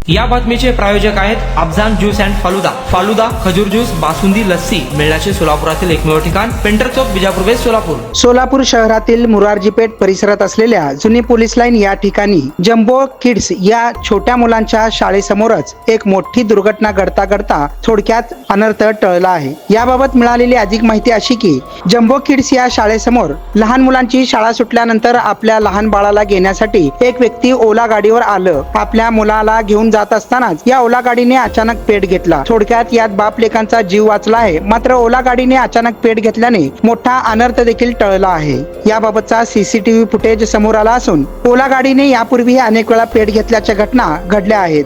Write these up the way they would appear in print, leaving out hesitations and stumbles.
या बातमीचे प्रायोजक आहेत अफजान ज्यूस अँड फालुदा। फालुदा, खजूर ज्यूस, बासुंदी, लस्सी मिळण्याचे सोलापुरातील एकमेव ठिकाण पेंटर चौक, बिजापूर वेस्ट, सोलापूर। सोलापूर शहरातील मुरारजीपेठ परिसरात असलेल्या जुनी पोलीस लाईन या ठिकाणी जम्बो किड्स या छोट्या मुलांच्या शाळेसमोरच एक मोठी दुर्घटना घडता थोडक्यात अनर्थ टळला आहे। याबाबत मिळालेली अधिक माहिती अशी की जम्बो किड्स या शाळेसमोर लहान मुलांची शाळा सुटल्यानंतर आपल्या लहान बाळाला घेण्यासाठी एक व्यक्ती ओला गाडीवर आलं। आपल्या मुलाला घेऊन जात असतानाच या ओला गाडीने अचानक पेट घेतला। थोडक्यात यात बाप लेकांचा जीव वाचला आहे, मात्र ओला गाडीने अचानक पेट घेतल्याने मोठा अनर्थ देखील टळला आहे। याबाबतचा सीसीटीव्ही फुटेज समोर आला असून ओला गाडीने यापूर्वी अनेक वेळा पेट घेतल्याच्या घटना घडल्या आहेत।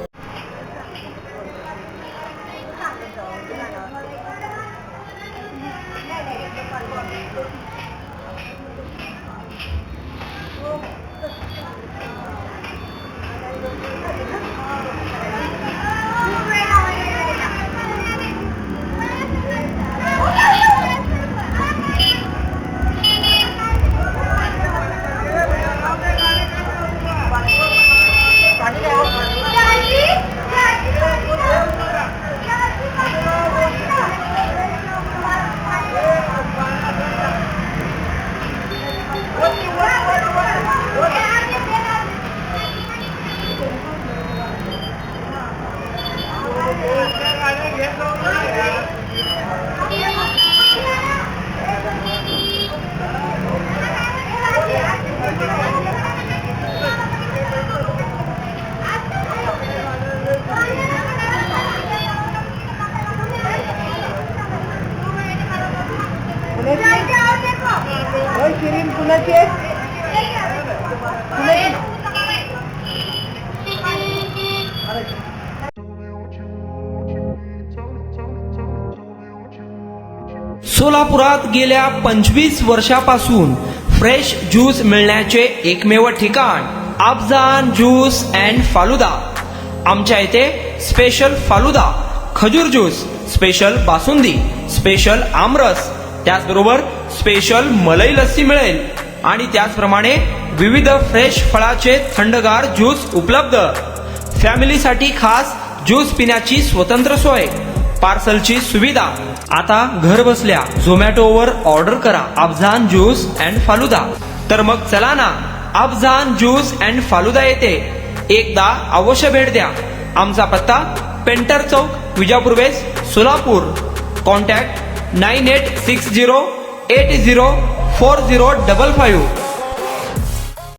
सोलापुरात गेल्या 25 वर्षापासून फ्रेश ज्यूस मिळण्याचे एकमेव ठिकाण अफजान ज्यूस अँड फालुदा। आमच्या इथे स्पेशल फालुदा, खजूर ज्यूस, स्पेशल बासुंदी, स्पेशल आमरस, त्याचबरोबर स्पेशल मलाई लस्सी मिळेल आणि त्याचप्रमाणे विविध फ्रेश फळाचे थंडगार ज्यूस उपलब्ध। फॅमिलीसाठी खास ज्यूस पिण्याची स्वतंत्र सोय, पार्सलची सुविधा। आता घर बसल्या झोमॅटोवर ऑर्डर करा अफजान ज्यूस अँड फालुदा। तर मग चला ना अफजान ज्यूस अँड फालुदा येथे एकदा अवश्य भेट द्या। आमचा पत्ता पेंटर चौक, बिजापूर वेस्ट, सोलापूर। कॉन्टॅक्ट 9860804055।